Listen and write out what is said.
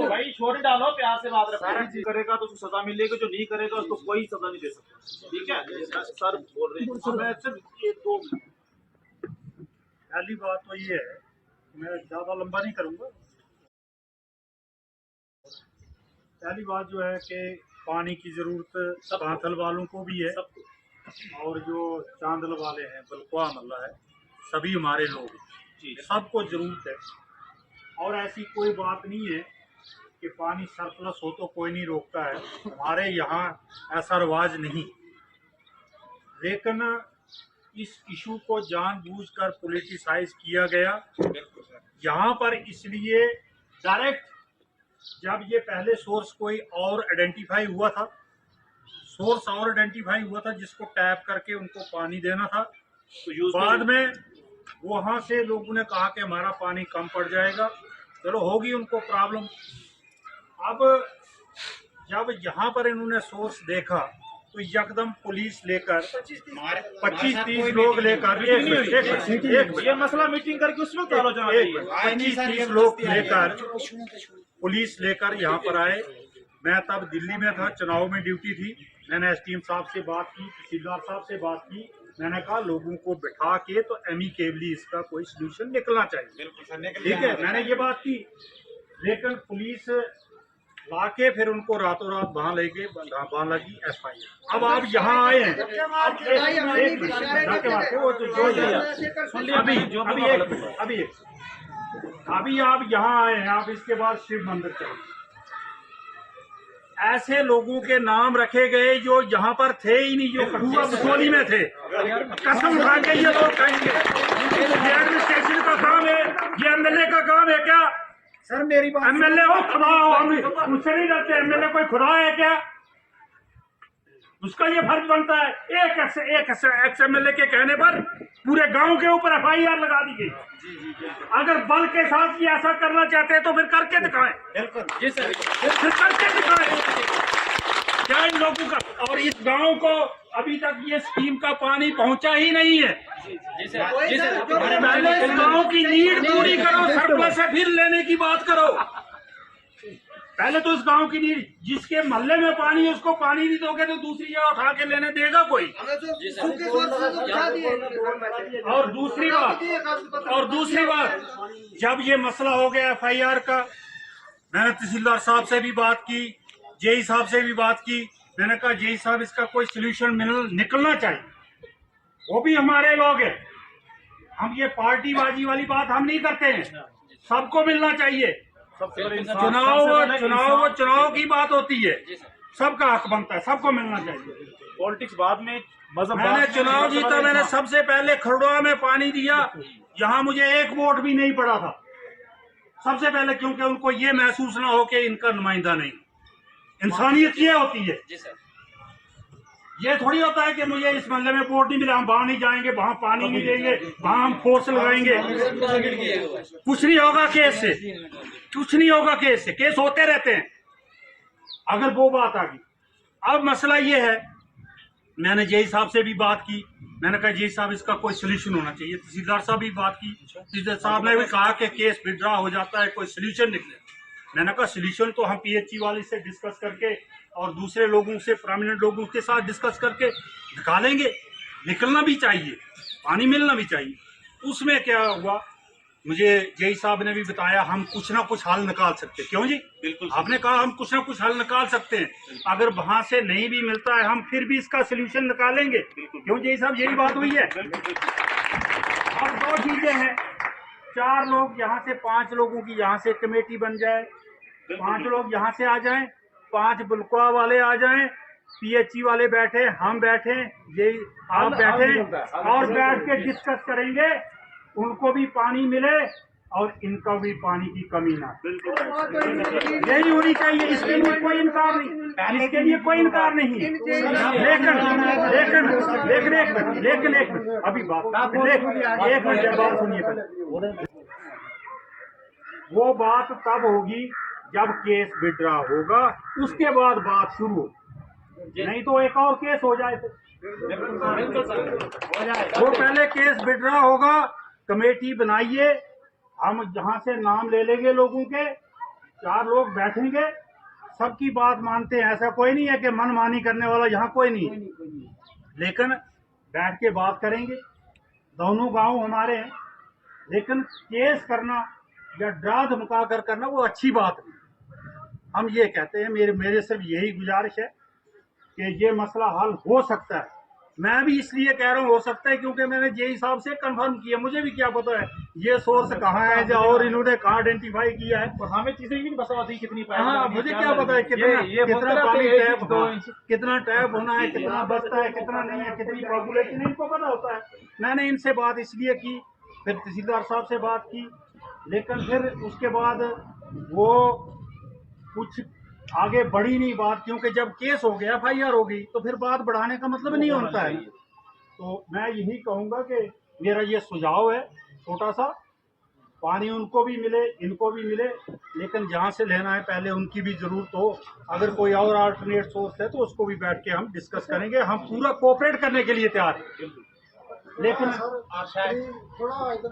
भाई छोड़ डालो, प्यार से बात रखो। करेगा तो उसको सजा मिलेगी, जो नहीं करेगा उसको कोई सजा नहीं दे सकता। ठीक है सर बोल रहे हैं। पहली बात तो ये है, मैं ज़्यादा लंबा नहीं करूँगा। पहली बात जो है कि पानी की ज़रूरत कांथल वालों को भी है, और जो चांदल वाले हैं, बलकुआ मल्ला है, सभी हमारे लोग सबको ज़रूरत है। और ऐसी कोई बात नहीं है कि पानी सरप्लस हो तो कोई नहीं रोकता है, हमारे यहाँ ऐसा रिवाज नहीं। लेकिन इस इशू को जानबूझकर पॉलिटिसाइज किया गया यहाँ पर, इसलिए डायरेक्ट जब ये पहले सोर्स कोई और आइडेंटिफाई हुआ था, जिसको टैप करके उनको पानी देना था, तो बाद में वहाँ से लोगों ने कहा कि हमारा पानी कम पड़ जाएगा, चलो होगी उनको प्रॉब्लम। अब जब यहाँ पर इन्होंने सोर्स देखा तो यकदम पुलिस लेकर 25-30 लोग लेकर ये मसला मीटिंग करके उसमें 25-30 लोग लेकर पुलिस लेकर यहाँ पर आए। मैं तब दिल्ली में था, चुनाव में ड्यूटी थी। मैंने एसडीएम साहब से बात की, तहसीलदार साहब से बात की। मैंने कहा लोगों को बिठा के तो एमिकेबली इसका कोई सलूशन निकलना चाहिए। ठीक है, मैंने ये बात की, लेकिन पुलिस लाके फिर उनको रातों रात वहाँ लेके वहाँ लगी FIR। अब आप यहाँ आए हैं, अभी आप यहाँ आए हैं, आप इसके बाद शिव मंदिर चले। ऐसे लोगों के नाम रखे गए जो यहाँ पर थे ही नहीं, जो कठुआ बसोली में थे। कसम खा के ये लोग कहेंगे ये एडमिनिस्ट्रेशन का काम है, ये MLA का काम है क्या? सर मेरी बात, MLA हो खुदा हो, हम उससे नहीं डरते। MLA कोई खुदा है क्या? उसका ये फर्ज बनता है। एक MLA के कहने पर पूरे गांव के ऊपर FIR लगा दी गई। अगर बल के साथ ये ऐसा करना चाहते हैं तो फिर करके दिखाएं। जी सर, फिर करके दिखाएं क्या इन लोगों का। और इस गांव को अभी तक ये स्कीम का पानी पहुंचा ही नहीं है। पहले इस गांव की नीड पूरी करो, सरप्लस से फिर लेने की बात करो। पहले तो इस गांव की नीड, जिसके मोहल्ले में पानी है उसको पानी नहीं दोगे तो दूसरी जगह उठा के लेने देगा कोई? और दूसरी बात, जब ये मसला हो गया FIR का, मैंने तहसीलदार साहब से भी बात की, जेई साहब से भी बात की। मैंने कहा जेई साहब इसका कोई सलूशन निकलना चाहिए, वो भी हमारे लोग हैं। हम ये पार्टीबाजी वाली बात हम नहीं करते हैं, सबको मिलना चाहिए। चुनाव की बात होती है, सबका हक बनता है, सबको मिलना चाहिए। पॉलिटिक्स बाद में, मैंने चुनाव जीता, मैंने सबसे पहले खरड़ोआ में पानी दिया, यहाँ मुझे एक वोट भी नहीं पड़ा था सबसे पहले, क्योंकि उनको ये महसूस ना हो कि इनका नुमाइंदा नहीं। इंसानियत ये होती है, ये थोड़ी होता है कि मुझे इस मोहल्ले में वोट नहीं मिला, हम वहां नहीं जाएंगे, वहां पानी नहीं देंगे, वहां हम फोर्स लगाएंगे। कुछ नहीं होगा केस से, कुछ नहीं होगा केस से, केस होते रहते हैं। अगर वो बात आ गई, अब मसला ये है, मैंने जेई साहब से भी बात की। मैंने कहा जेई साहब इसका कोई सोल्यूशन होना चाहिए। तहसीलदार साहब भी बात की, तहसीलदार साहब ने भी कहा कि केस विड्रॉ हो जाता है, कोई सोल्यूशन निकले। मैंने कहा सोल्यूशन तो हम PHE वाले से डिस्कस करके और दूसरे लोगों से, प्रोमिनेंट लोगों के साथ डिस्कस करके निकालेंगे। निकलना भी चाहिए, पानी मिलना भी चाहिए। उसमें क्या हुआ, मुझे जेई साहब ने भी बताया हम कुछ ना कुछ हल निकाल सकते। क्यों जी? बिल्कुल, आपने कहा हम कुछ ना कुछ हल निकाल सकते हैं। अगर वहां से नहीं भी मिलता है हम फिर भी इसका सोल्यूशन निकालेंगे। क्यों जेई साहब, यही बात हुई है। और दो चीजें हैं, 4 लोग यहाँ से, 5 लोगों की यहाँ से कमेटी बन जाए, 5 लोग यहाँ से आ जाएं, 5 बुलकुआ वाले आ जाएं, PHE वाले बैठे, हम बैठे, ये आप बैठे, और बैठ के डिस्कस करेंगे, उनको भी पानी मिले और इनका भी पानी की कमी ना। यही होनी चाहिए, इसके लिए कोई इनकार नहीं, इसके लिए कोई इनकार नहीं। लेकिन अभी बात, एक मिनट बात सुनिए पहले। वो बात तब होगी जब केस विड्रॉ होगा, उसके बाद बात शुरू हो। नहीं तो एक और केस हो जाए तो बिल्कुल सर हो जाएगा। वो पहले केस विड्रॉ होगा, कमेटी बनाइए, हम जहाँ से नाम ले लेंगे लोगों के, 4 लोग बैठेंगे, सबकी बात मानते हैं। ऐसा कोई नहीं है कि मनमानी करने वाला यहाँ कोई नहीं है, लेकिन बैठ के बात करेंगे। दोनों गांव हमारे हैं, लेकिन केस करना या डरा धमका कर करना वो अच्छी बात नहीं। हम ये कहते हैं, मेरे सिर्फ यही गुजारिश है कि ये मसला हल हो सकता है। मैं भी इसलिए कह रहा हूँ हो सकता है क्योंकि मैंने जे हिसाब से कंफर्म किया, मुझे भी क्या पता है ये सोर्स कहाँ है जो और इन्होंने कहाँ आइडेंटिफाई किया है। और हमें चीजें भी नहीं बता थी कितनी पाइप हाँ, लगानी है, मुझे क्या पता है कितना पानी टैप, कितना टैप होना है, कितना बचता है, कितना नहीं है, कितनी पॉपुलेशन, इनको पता होता है। मैंने इनसे बात इसलिए की, फिर तहसीलदार साहब से बात की, लेकिन फिर उसके बाद वो कुछ आगे बढ़ी नहीं बात, क्योंकि जब केस हो गया, FIR हो गई, तो फिर बात बढ़ाने का मतलब नहीं होता है। तो मैं यही कहूँगा कि मेरा ये सुझाव है छोटा सा, पानी उनको भी मिले, इनको भी मिले, लेकिन जहाँ से लेना है पहले उनकी भी जरूरत हो। अगर कोई और अल्टरनेट सोर्स है तो उसको भी बैठ के हम डिस्कस करेंगे। हम पूरा कोऑपरेट करने के लिए तैयार हैं, लेकिन थोड़ा